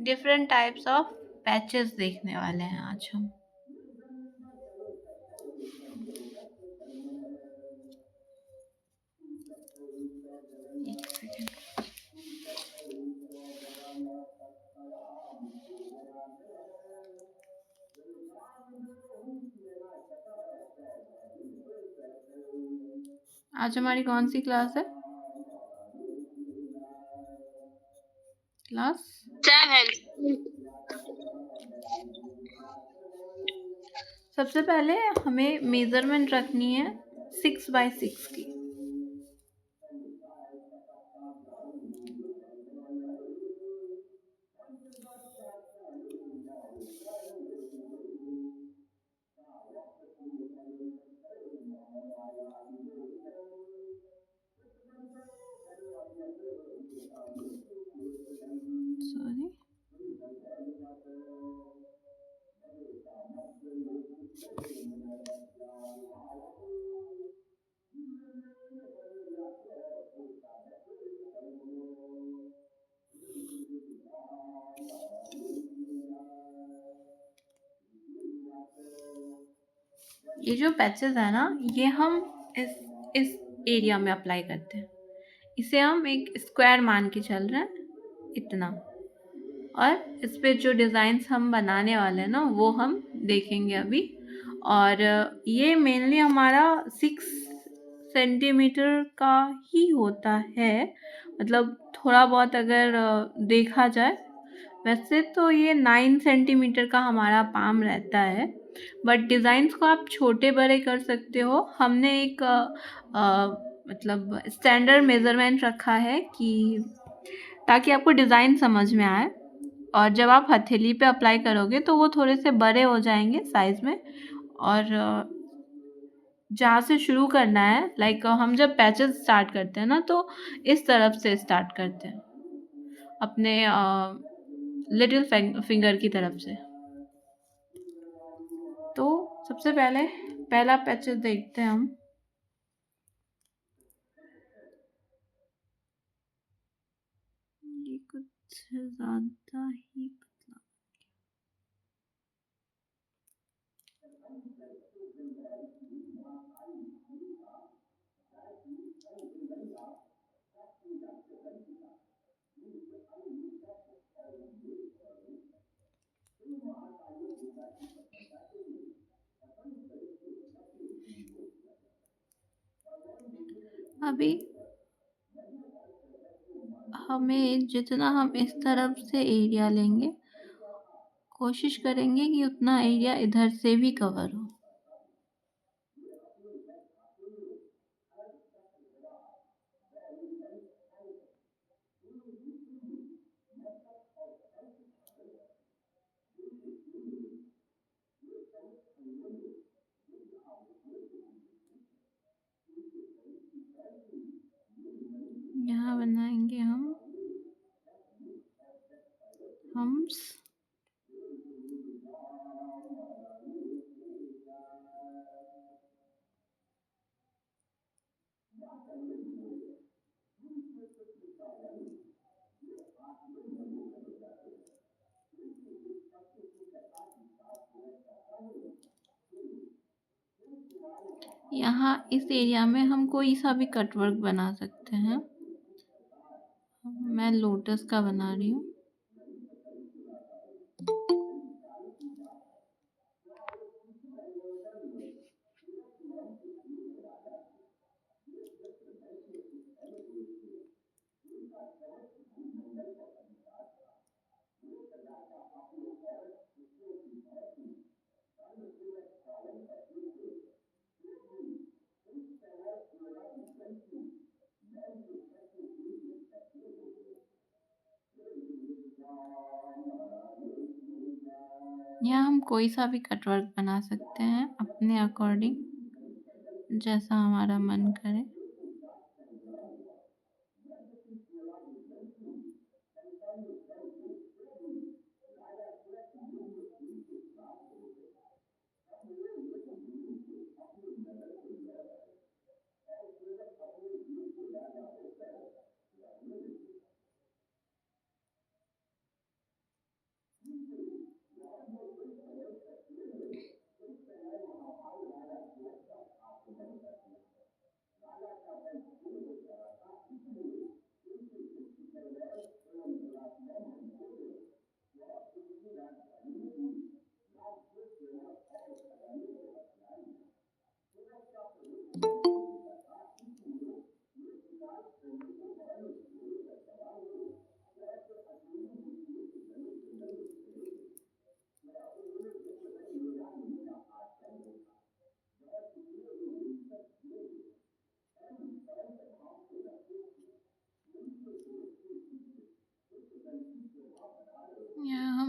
Different types of patches देखने वाले हैं आज हम। एक सेकेंड। आज हमारी कौन सी क्लास है? क्लास 7। सबसे पहले हमें मेजरमेंट रखनी है 6x6 की। सॉरी, ये जो पैचेस है ना, ये हम इस एरिया में अप्लाई करते हैं। इसे हम एक स्क्वायर मान के चल रहे हैं, इतना। और इस पे जो डिज़ाइंस हम बनाने वाले हैं ना, वो हम देखेंगे अभी। और ये मेनली हमारा 6 सेंटीमीटर का ही होता है, मतलब थोड़ा बहुत अगर देखा जाए, वैसे तो ये 9 सेंटीमीटर का हमारा पाम रहता है। बट डिज़ाइंस को आप छोटे बड़े कर सकते हो। हमने एक मतलब स्टैंडर्ड मेज़रमेंट रखा है कि ताकि आपको डिज़ाइन समझ में आए, और जब आप हथेली पे अप्लाई करोगे तो वो थोड़े से बड़े हो जाएंगे साइज़ में। और जहाँ से शुरू करना है, लाइक हम जब पैचेस स्टार्ट करते हैं ना, तो इस तरफ से स्टार्ट करते हैं, अपने लिटिल फिंगर की तरफ से। तो सबसे पहले पहला पैचेस देखते हैं हम। ये कुछ ज़्यादा ही पतला। अभी हमें जितना हम इस तरफ से एरिया लेंगे, कोशिश करेंगे कि उतना एरिया इधर से भी कवर हो। यहाँ बनाएंगे हम हम्स। यहाँ इस एरिया में हम कोई सा भी कटवर्क बना सकते हैं। मैं लोटस का बना रही हूँ। यहाँ हम कोई सा भी कटवर्क बना सकते हैं अपने अकॉर्डिंग, जैसा हमारा मन करे।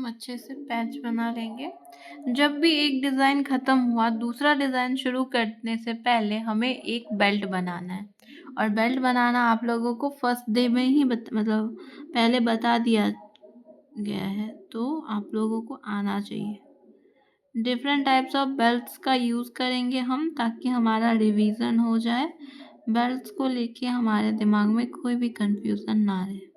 हम अच्छे से पैच बना लेंगे। जब भी एक डिज़ाइन ख़त्म हुआ, दूसरा डिज़ाइन शुरू करने से पहले हमें एक बेल्ट बनाना है, और बेल्ट बनाना आप लोगों को फर्स्ट डे में ही मतलब पहले बता दिया गया है, तो आप लोगों को आना चाहिए। डिफरेंट टाइप्स ऑफ बेल्ट्स का यूज़ करेंगे हम, ताकि हमारा रिवीजन हो जाए। बेल्ट्स को लेके हमारे दिमाग में कोई भी कंफ्यूजन ना रहे।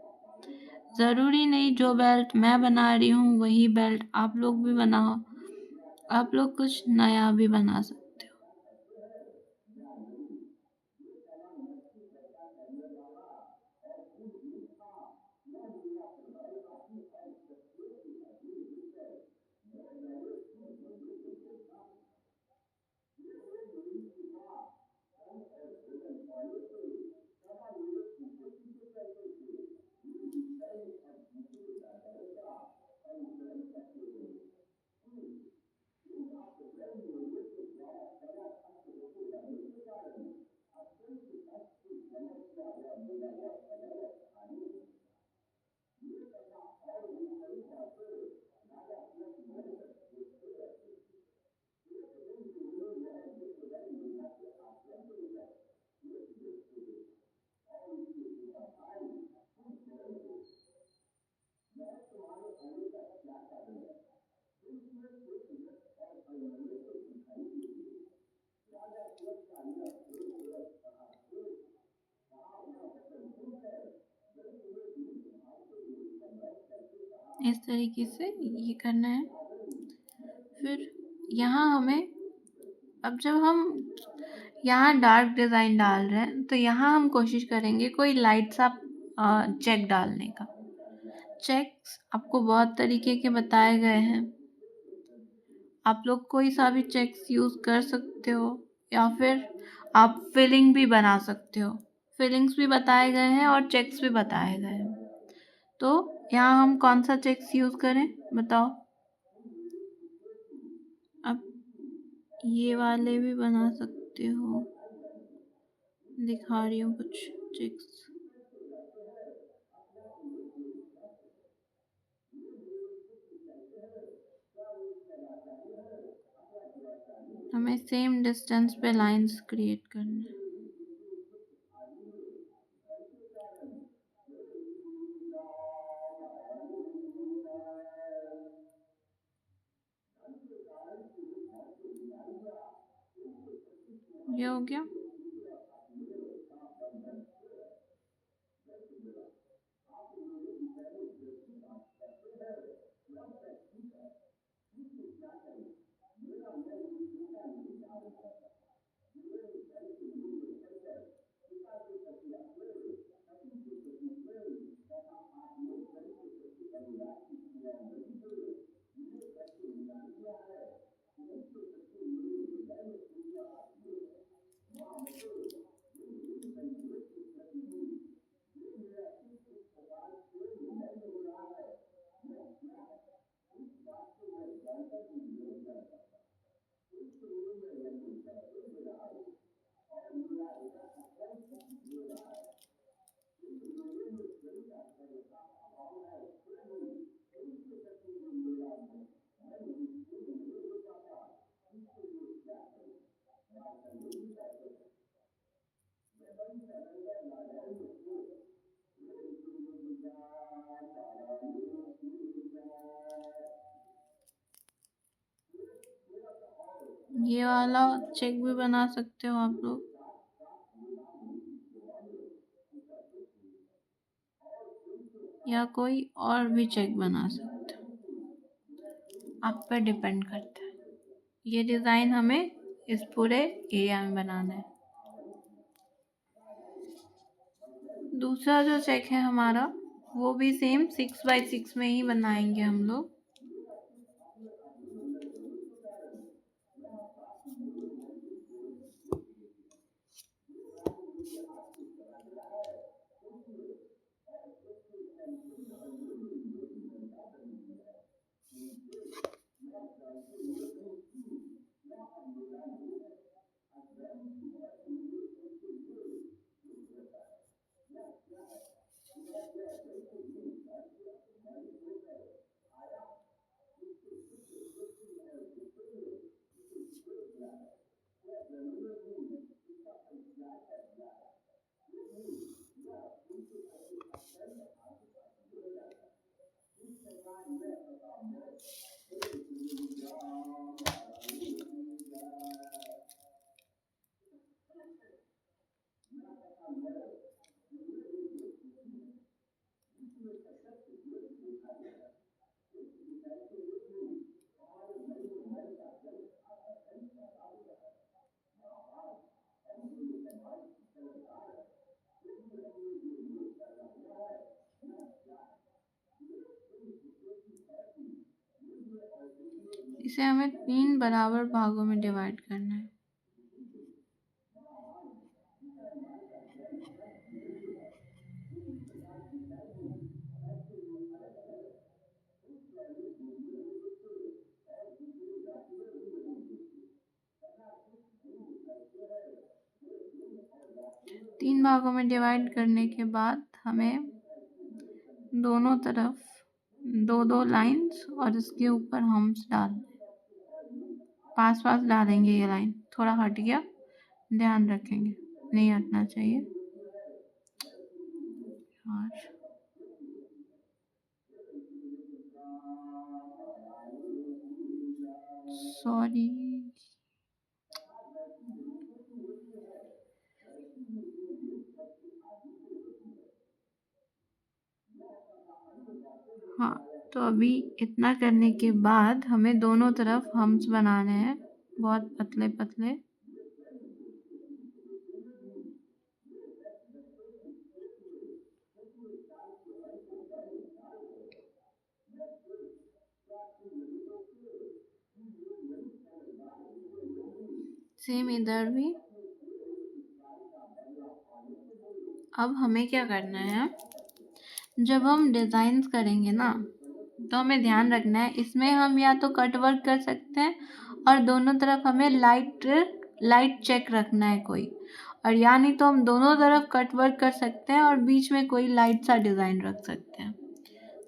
ज़रूरी नहीं जो बेल्ट मैं बना रही हूँ वही बेल्ट आप लोग भी बनाओ, आप लोग कुछ नया भी बना सकते हो। इस तरीके से ये करना है। फिर यहाँ हमें, अब जब हम यहाँ डार्क डिज़ाइन डाल रहे हैं, तो यहाँ हम कोशिश करेंगे कोई लाइट सा चेक डालने का। चेक्स आपको बहुत तरीके के बताए गए हैं, आप लोग कोई सा भी चेक्स यूज़ कर सकते हो, या फिर आप फिलिंग भी बना सकते हो। फिलिंग्स भी बताए गए हैं और चेक्स भी बताए गए हैं। तो यहाँ हम कौन सा चेक्स यूज़ करें बताओ। अब ये वाले भी बना सकते हो, दिखा रही हूँ कुछ चेक्स। हमें सेम डिस्टेंस पे लाइंस क्रिएट करना है। ये हो गया। ये वाला चेक भी बना सकते हो आप लोग, या कोई और भी चेक बना सकते हो, आप पर डिपेंड करता है। ये डिज़ाइन हमें इस पूरे एरिया में बनाना है। दूसरा जो चेक है हमारा, वो भी सेम 6x6 में ही बनाएंगे हम लोग। इसे हमें 3 बराबर भागों में डिवाइड करना है। तीन भागों में डिवाइड करने के बाद हमें दोनों तरफ 2-2 लाइन्स और इसके ऊपर हम्स डाल पास डालेंगे। ये लाइन थोड़ा हट गया, ध्यान रखेंगे, नहीं हटना चाहिए। और सॉरी, हाँ, तो अभी इतना करने के बाद हमें दोनों तरफ हम्स बनाने हैं, बहुत पतले पतले। सेम इधर भी। अब हमें क्या करना है, जब हम डिज़ाइंस करेंगे ना, तो हमें ध्यान रखना है, इसमें हम या तो कट वर्क कर सकते हैं और दोनों तरफ हमें लाइट चेक रखना है कोई, और या नहीं तो हम दोनों तरफ कट वर्क कर सकते हैं और बीच में कोई लाइट सा डिज़ाइन रख सकते हैं।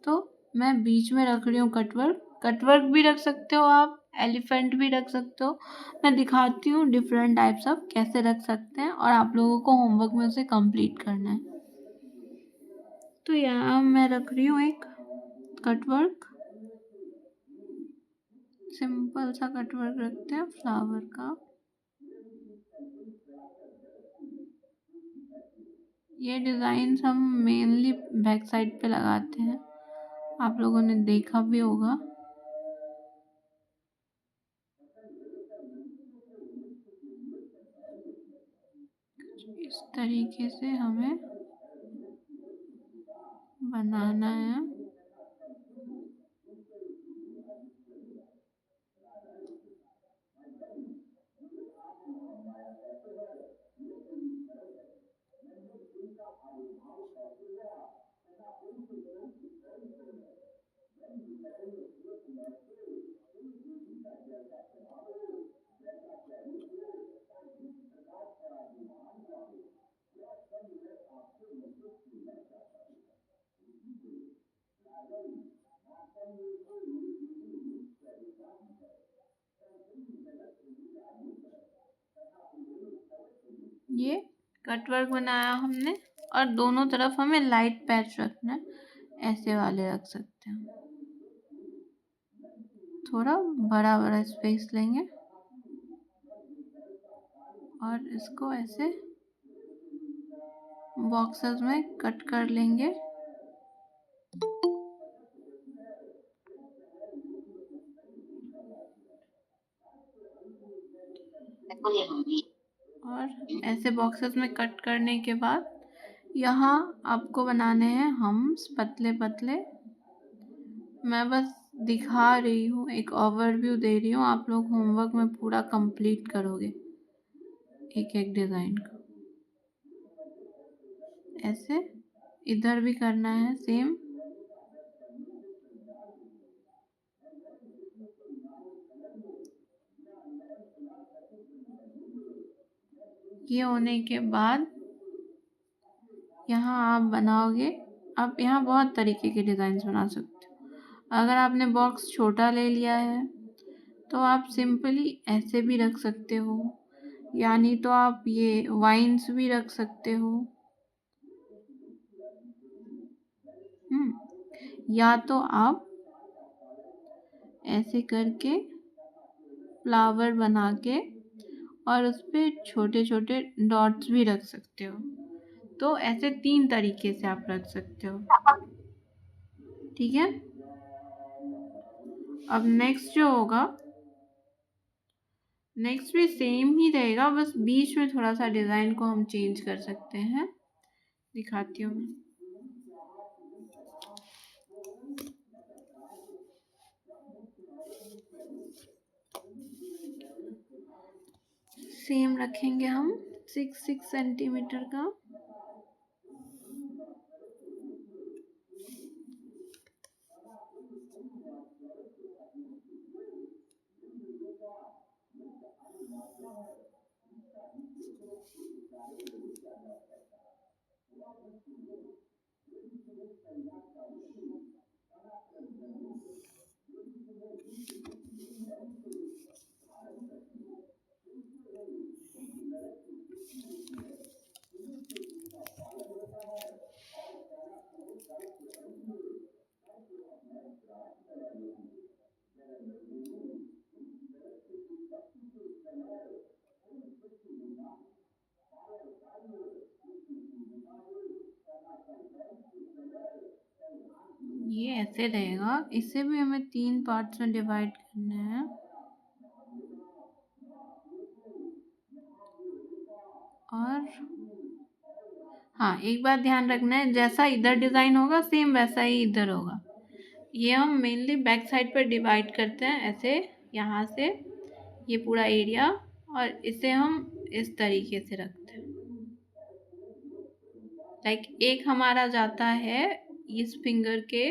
तो मैं बीच में रख रही हूँ कट वर्क भी रख सकते हो आप, एलिफेंट भी रख सकते हो। मैं दिखाती हूँ डिफरेंट टाइप्स ऑफ कैसे रख सकते हैं, और आप लोगों को होमवर्क में उसे कंप्लीट करना है। तो यहाँ मैं रख रही हूँ एक कटवर्क, सिंपल सा कटवर्क रखते हैं फ्लावर का। ये डिज़ाइन हम मेनली बैक साइड पे लगाते हैं, आप लोगों ने देखा भी होगा। इस तरीके से हमें बनाना है। ये कटवर्क बनाया हमने, और दोनों तरफ हमें लाइट पैच रखना है, ऐसे वाले रख सकते हैं। थोड़ा बड़ा बड़ा स्पेस लेंगे और इसको ऐसे बॉक्सेस में कट कर लेंगे। और ऐसे बॉक्सेस में कट करने के बाद यहाँ आपको बनाने हैं हम्स पतले पतले। मैं बस दिखा रही हूँ, एक ओवरव्यू दे रही हूँ, आप लोग होमवर्क में पूरा कंप्लीट करोगे एक एक डिज़ाइन का। ऐसे इधर भी करना है सेम। ये होने के बाद यहाँ आप बनाओगे, आप यहाँ बहुत तरीके के डिज़ाइंस बना सकते हो। अगर आपने बॉक्स छोटा ले लिया है तो आप सिंपली ऐसे भी रख सकते हो, यानी तो आप ये वाइन्स भी रख सकते हो। या तो आप ऐसे करके फ्लावर बना के और उस पर छोटे छोटे डॉट्स भी रख सकते हो। तो ऐसे 3 तरीके से आप रख सकते हो, ठीक है। अब नेक्स्ट जो होगा, नेक्स्ट भी सेम ही रहेगा, बस बीच में थोड़ा सा डिज़ाइन को हम चेंज कर सकते हैं। दिखाती हूँ मैं। सेम रखेंगे हम 6 सेंटीमीटर का। ये ऐसे रहेगा। इसे भी हमें 3 पार्ट्स में डिवाइड करना है। और हाँ, एक बात ध्यान रखना है, जैसा इधर डिज़ाइन होगा सेम वैसा ही इधर होगा। ये हम मेनली बैक साइड पर डिवाइड करते हैं ऐसे, यहाँ से ये पूरा एरिया, और इसे हम इस तरीके से रखते हैं। लाइक एक हमारा जाता है इस फिंगर के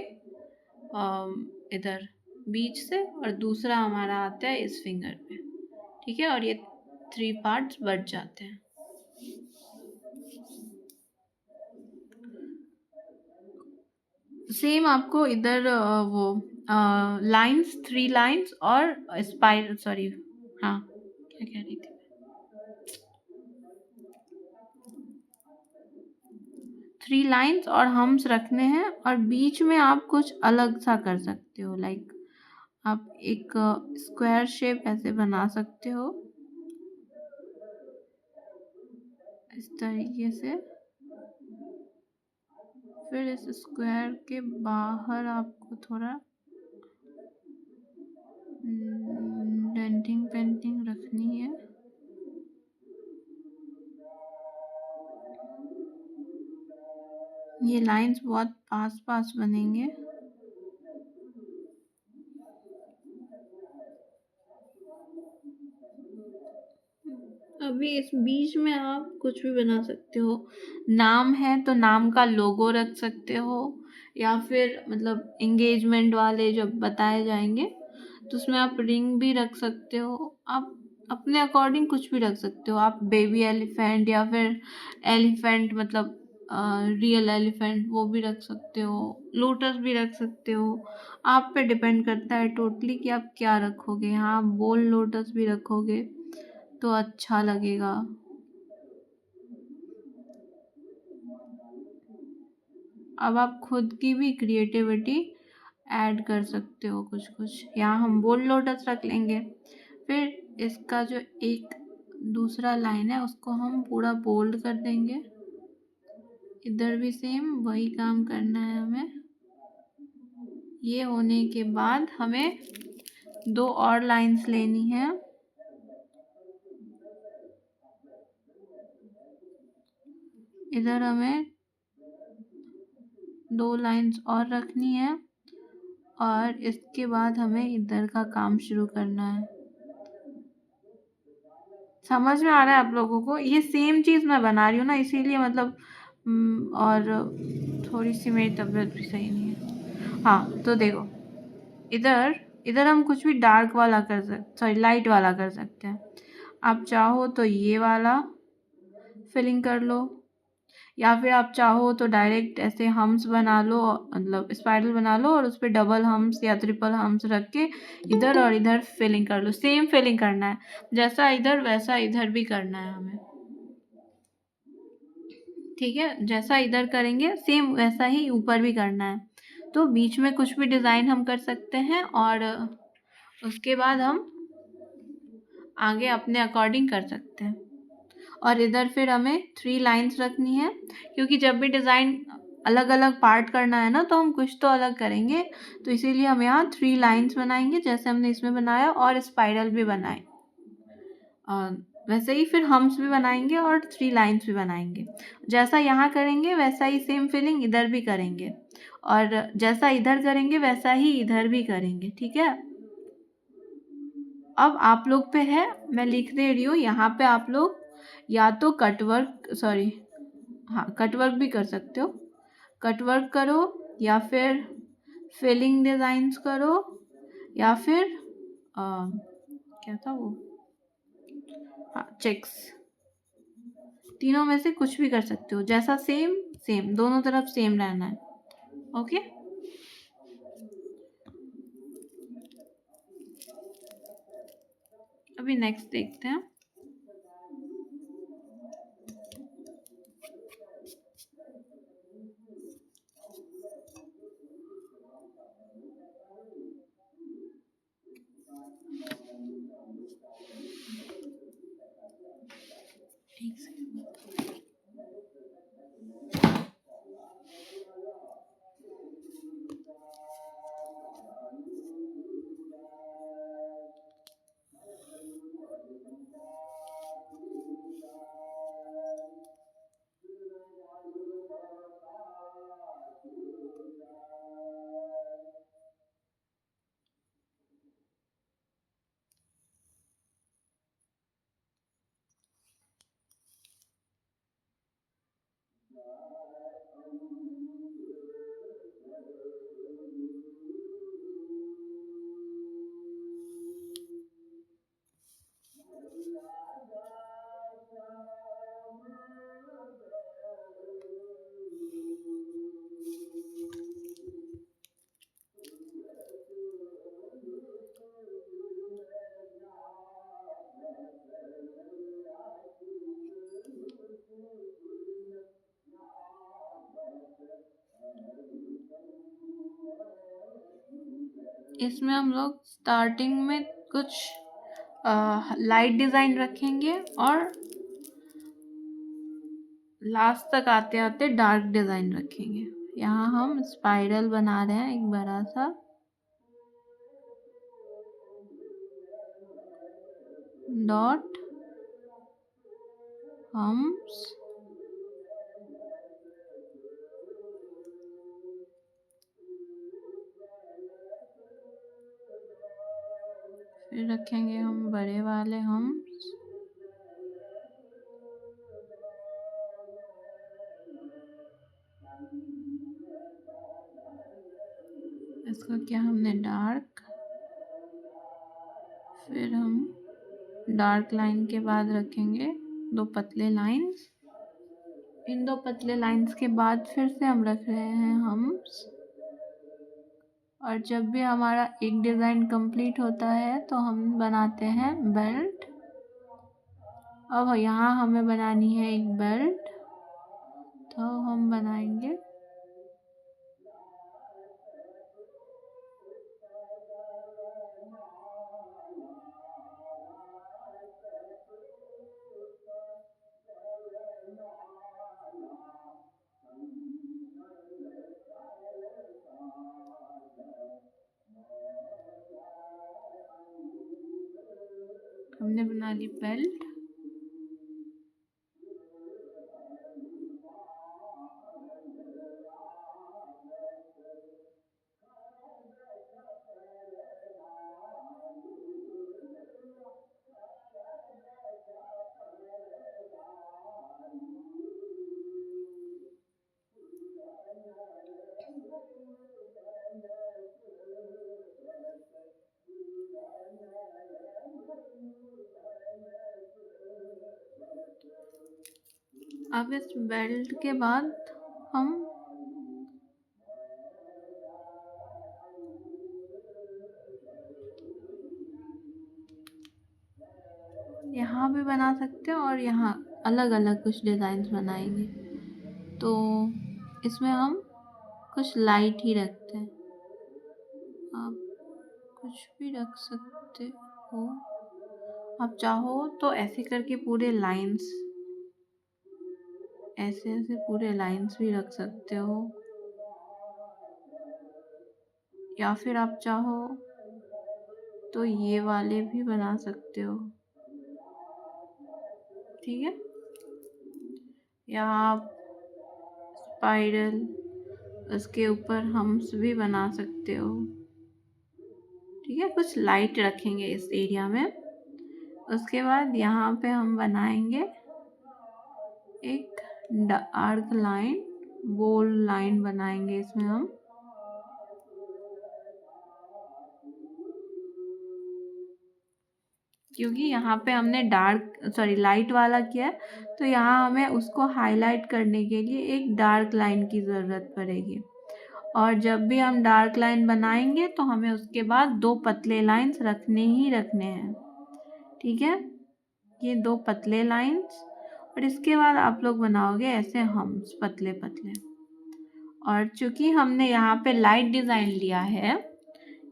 इधर बीच से, और दूसरा हमारा आता है इस फिंगर पे, ठीक है। और ये 3 पार्ट्स बच जाते हैं। सेम आपको इधर वो लाइंस 3 लाइंस और स्पाइरल, सॉरी हाँ क्या कह रही थी, 3 लाइंस और हम्स रखने हैं। और बीच में आप कुछ अलग सा कर सकते हो, लाइक आप एक स्क्वायर शेप ऐसे बना सकते हो इस तरीके से। फिर इस स्क्वायर के बाहर आपको थोड़ा डेंटिंग पेंटिंग रखनी है। ये लाइंस बहुत पास पास बनेंगे। अभी इस बीच में आप कुछ भी बना सकते हो। नाम है तो नाम का लोगो रख सकते हो, या फिर मतलब एंगेजमेंट वाले जब बताए जाएंगे तो उसमें आप रिंग भी रख सकते हो। आप अपने अकॉर्डिंग कुछ भी रख सकते हो। आप बेबी एलिफेंट या फिर एलिफेंट मतलब रियल एलिफेंट वो भी रख सकते हो, लोटस भी रख सकते हो। आप पे डिपेंड करता है टोटली कि आप क्या रखोगे। यहाँ बोल लोटस भी रखोगे तो अच्छा लगेगा। अब आप खुद की भी क्रिएटिविटी ऐड कर सकते हो कुछ कुछ। यहाँ हम बोल लोटस रख लेंगे। फिर इसका जो एक दूसरा लाइन है उसको हम पूरा बोल्ड कर देंगे। इधर भी सेम वही काम करना है हमें। ये होने के बाद हमें 2 और लाइंस लेनी है। इधर हमें 2 लाइंस और रखनी है, और इसके बाद हमें इधर का काम शुरू करना है। समझ में आ रहा है आप लोगों को? ये सेम चीज़ मैं बना रही हूँ ना, इसीलिए मतलब और थोड़ी सी मेरी तबीयत भी सही नहीं है। हाँ तो देखो, इधर इधर हम कुछ भी डार्क वाला कर सकते, सॉरी लाइट वाला कर सकते हैं। आप चाहो तो ये वाला फिलिंग कर लो, या फिर आप चाहो तो डायरेक्ट ऐसे हम्स बना लो, मतलब स्पाइरल बना लो और उस पर डबल हम्स या ट्रिपल हम्स रख के इधर और इधर फिलिंग कर लो। सेम फिलिंग करना है, जैसा इधर वैसा इधर भी करना है हमें, ठीक है। जैसा इधर करेंगे सेम वैसा ही ऊपर भी करना है। तो बीच में कुछ भी डिज़ाइन हम कर सकते हैं, और उसके बाद हम आगे अपने अकॉर्डिंग कर सकते हैं। और इधर फिर हमें 3 लाइंस रखनी है, क्योंकि जब भी डिज़ाइन अलग अलग पार्ट करना है ना तो हम कुछ तो अलग करेंगे, तो इसीलिए हम यहाँ 3 लाइंस बनाएंगे जैसे हमने इसमें बनाया, और स्पाइरल भी बनाए। और वैसे ही फिर हम्स भी बनाएंगे और 3 लाइंस भी बनाएंगे। जैसा यहाँ करेंगे वैसा ही सेम फिलिंग इधर भी करेंगे, और जैसा इधर करेंगे वैसा ही इधर भी करेंगे, ठीक है। अब आप लोग पे है, मैं लिख दे रही हूँ यहाँ पे। आप लोग या तो कटवर्क, सॉरी, हाँ कटवर्क भी कर सकते हो। कटवर्क करो या फिर फिलिंग डिज़ाइंस करो या फिर क्या था वो, हाँ चेक्स। तीनों में से कुछ भी कर सकते हो, जैसा सेम सेम दोनों तरफ सेम रहना है। ओके, अभी नेक्स्ट देखते हैं। एक सेकंड। इसमें हम लोग स्टार्टिंग में कुछ लाइट डिज़ाइन रखेंगे और लास्ट तक आते आते डार्क डिज़ाइन रखेंगे। यहाँ हम स्पाइरल बना रहे हैं एक बड़ा सा, डॉट हम्स, फिर रखेंगे हम बड़े वाले हम्स, इसका क्या हमने डार्क, फिर हम डार्क लाइन के बाद रखेंगे दो पतले लाइंस। इन दो पतले लाइंस के बाद फिर से हम रख रहे हैं हम्स। और जब भी हमारा एक डिज़ाइन कंप्लीट होता है तो हम बनाते हैं बेल्ट। अब यहाँ हमें बनानी है एक बेल्ट, तो हम बनाएंगे हमने बना ली बेल्ट। अब इस बेल्ट के बाद हम यहाँ भी बना सकते हैं और यहाँ अलग अलग कुछ डिज़ाइंस बनाएंगे। तो इसमें हम कुछ लाइट ही रखते हैं, आप कुछ भी रख सकते हो। आप चाहो तो ऐसे करके पूरे लाइंस, ऐसे ऐसे पूरे लाइंस भी रख सकते हो, या फिर आप चाहो तो ये वाले भी बना सकते हो, ठीक है। या आप स्पाइरल, उसके ऊपर हम्स भी बना सकते हो, ठीक है, कुछ लाइट रखेंगे इस एरिया में। उसके बाद यहाँ पे हम बनाएंगे एक डार्क लाइन, बोल्ड लाइन बनाएंगे इसमें हम। क्योंकि यहाँ पे हमने लाइट वाला किया है, तो यहाँ हमें उसको हाईलाइट करने के लिए एक डार्क लाइन की ज़रूरत पड़ेगी। और जब भी हम डार्क लाइन बनाएंगे तो हमें उसके बाद 2 पतले लाइंस रखने ही रखने हैं। ठीक है, ये 2 पतले लाइंस, और इसके बाद आप लोग बनाओगे ऐसे हम्स पतले पतले। और चूंकि हमने यहाँ पे लाइट डिज़ाइन लिया है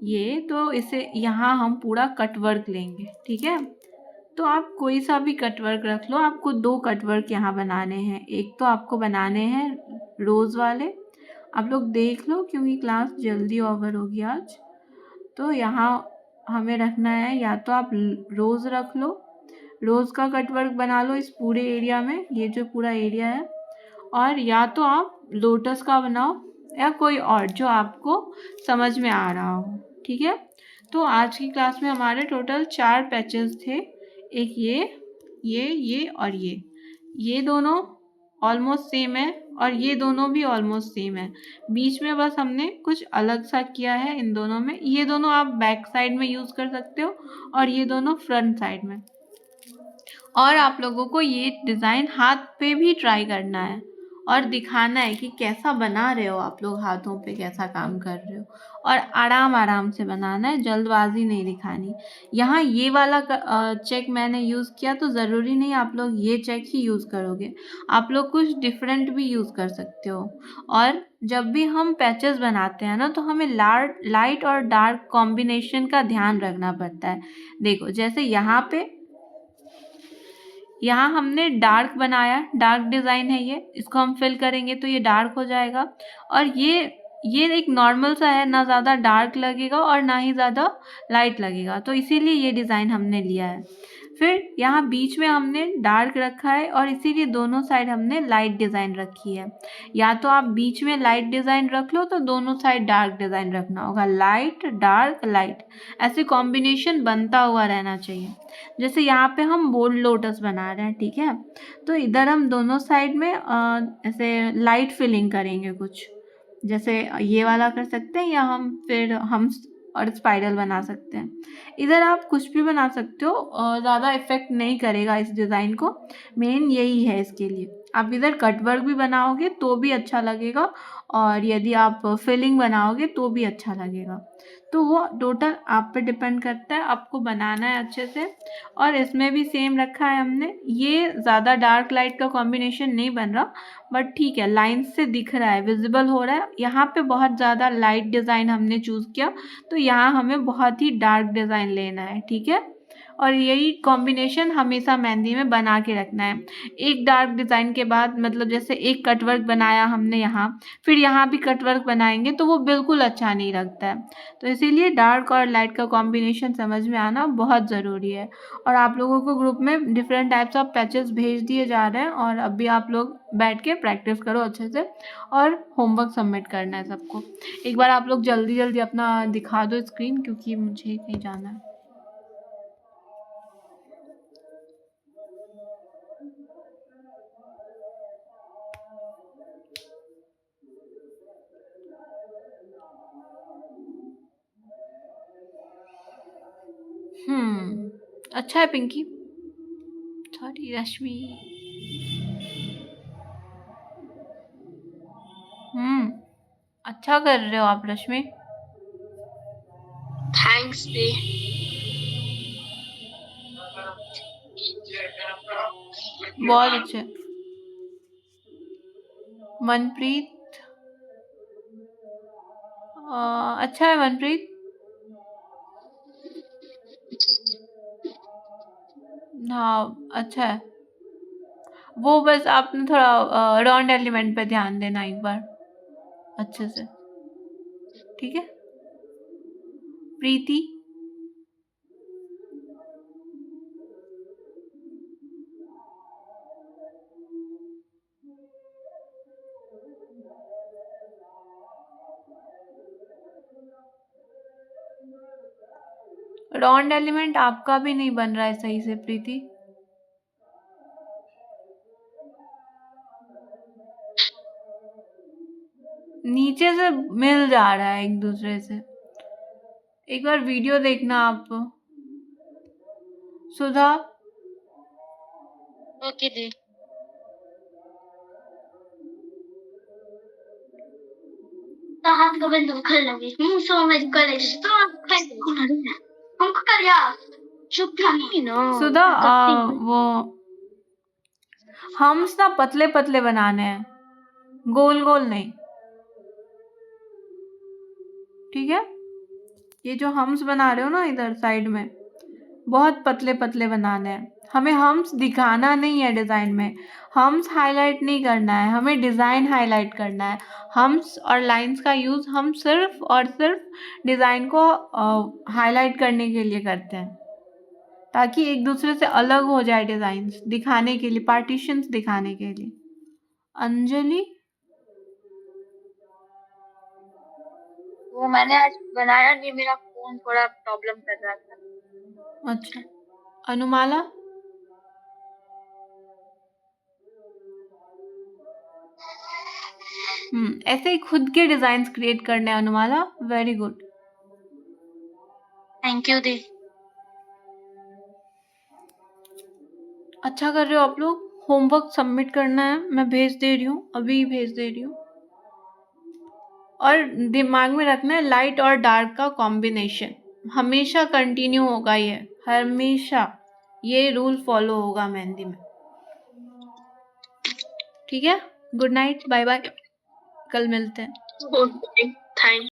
ये, तो इसे यहाँ हम पूरा कटवर्क लेंगे। ठीक है, तो आप कोई सा भी कटवर्क रख लो। आपको 2 कटवर्क यहाँ बनाने हैं। एक तो आपको बनाने हैं रोज़ वाले, आप लोग देख लो क्योंकि क्लास जल्दी ओवर होगी आज। तो यहाँ हमें रखना है, या तो आप रोज़ रख लो, रोज़ का कटवर्क बना लो इस पूरे एरिया में, ये जो पूरा एरिया है। और या तो आप लोटस का बनाओ, या कोई और जो आपको समझ में आ रहा हो। ठीक है, तो आज की क्लास में हमारे टोटल 4 पैचेस थे। एक ये और ये दोनों ऑलमोस्ट सेम है, और ये दोनों भी ऑलमोस्ट सेम है। बीच में बस हमने कुछ अलग सा किया है इन दोनों में। ये दोनों आप बैक साइड में यूज़ कर सकते हो, और ये दोनों फ्रंट साइड में। और आप लोगों को ये डिज़ाइन हाथ पे भी ट्राई करना है और दिखाना है कि कैसा बना रहे हो आप लोग, हाथों पे कैसा काम कर रहे हो। और आराम आराम से बनाना है, जल्दबाजी नहीं दिखानी। यहाँ ये वाला चेक मैंने यूज़ किया, तो ज़रूरी नहीं आप लोग ये चेक ही यूज़ करोगे, आप लोग कुछ डिफरेंट भी यूज़ कर सकते हो। और जब भी हम पैचेस बनाते हैं ना, तो हमें लाइट और डार्क कॉम्बिनेशन का ध्यान रखना पड़ता है। देखो जैसे यहाँ हमने डार्क बनाया, डार्क डिज़ाइन है ये, इसको हम फिल करेंगे तो ये डार्क हो जाएगा। और ये एक नॉर्मल सा है, ना ज़्यादा डार्क लगेगा और ना ही ज़्यादा लाइट लगेगा, तो इसीलिए ये डिज़ाइन हमने लिया है। फिर यहाँ बीच में हमने डार्क रखा है, और इसीलिए दोनों साइड हमने लाइट डिज़ाइन रखी है। या तो आप बीच में लाइट डिज़ाइन रख लो, तो दोनों साइड डार्क डिज़ाइन रखना होगा, लाइट डार्क लाइट, ऐसे कॉम्बिनेशन बनता हुआ रहना चाहिए। जैसे यहाँ पे हम बोल्ड लोटस बना रहे हैं। ठीक है, तो इधर हम दोनों साइड में ऐसे लाइट फिलिंग करेंगे कुछ, जैसे ये वाला कर सकते हैं, या हम और स्पाइरल बना सकते हैं। इधर आप कुछ भी बना सकते हो, ज़्यादा इफेक्ट नहीं करेगा इस डिज़ाइन को, मेन यही है इसके लिए। आप इधर कटवर्क भी बनाओगे तो भी अच्छा लगेगा, और यदि आप फिलिंग बनाओगे तो भी अच्छा लगेगा। तो वो टोटल आप पे डिपेंड करता है, आपको बनाना है अच्छे से। और इसमें भी सेम रखा है हमने, ये ज़्यादा डार्क लाइट का कॉम्बिनेशन नहीं बन रहा, बट ठीक है, लाइन से दिख रहा है, विजिबल हो रहा है। यहाँ पे बहुत ज़्यादा लाइट डिज़ाइन हमने चूज़ किया, तो यहाँ हमें बहुत ही डार्क डिज़ाइन लेना है। ठीक है, और यही कॉम्बिनेशन हमेशा मेहंदी में बना के रखना है। एक डार्क डिज़ाइन के बाद, मतलब जैसे एक कटवर्क बनाया हमने यहाँ, फिर यहाँ भी कटवर्क बनाएंगे तो वो बिल्कुल अच्छा नहीं लगता है। तो इसीलिए डार्क और लाइट का कॉम्बिनेशन समझ में आना बहुत ज़रूरी है। और आप लोगों को ग्रुप में डिफरेंट टाइप्स ऑफ पैचेस भेज दिए जा रहे हैं, और अभी आप लोग बैठ के प्रैक्टिस करो अच्छे से, और होमवर्क सबमिट करना है सबको। एक बार आप लोग जल्दी जल्दी अपना दिखा दो स्क्रीन, क्योंकि मुझे कहीं जाना है। अच्छा है पिंकी, सॉरी रश्मि। अच्छा कर रहे हो आप रश्मि। थैंक्स दी। बहुत अच्छे। मनप्रीत, अच्छा है मनप्रीत। हाँ अच्छा है। वो बस आपने थोड़ा राउंड एलिमेंट पे ध्यान देना एक बार अच्छे से। ठीक है प्रीति। राउंड एलिमेंट आपका भी नहीं बन रहा है सही से प्रीति। नीचे से मिल जा रहा है एक दूसरे से। एक बार वीडियो देखना आप। सुधा, ओके दी। हाथ का बंद कर लगे सो मैं कॉलेज तो हमको कर यार चुप नहीं ना सुधा वो हम्स ना पतले पतले बनाने हैं, गोल गोल नहीं, ठीक है। ये जो हम्स बना रहे हो ना इधर साइड में, बहुत पतले पतले बनाने हैं। हमें हम्स दिखाना नहीं है डिज़ाइन में, हम्स हाईलाइट नहीं करना है, हमें डिज़ाइन हाईलाइट करना है। हम्स और लाइंस का यूज़ हम सिर्फ और सिर्फ डिज़ाइन को हाईलाइट करने के लिए करते हैं, ताकि एक दूसरे से अलग हो जाए डिज़ाइंस दिखाने के लिए, पार्टीशंस दिखाने के लिए। अंजलि, वो मैंने आज बनाया नहीं, मेरा फोन थोड़ा प्रॉब्लम कर रहा था। अच्छा। अनुमाला, ऐसे ही खुद के डिजाइन क्रिएट करने हैं अनुमाला। वेरी गुड, थैंक यू दी। अच्छा कर रहे हो आप लोग। होमवर्क सबमिट करना है, मैं भेज दे रही हूँ, अभी भेज दे रही हूँ। और दिमाग में रखना है लाइट और डार्क का कॉम्बिनेशन हमेशा कंटिन्यू होगा, ये हमेशा ये रूल फॉलो होगा मेहंदी में, ठीक है। गुड नाइट, बाय बाय, कल मिलते हैं। थैंक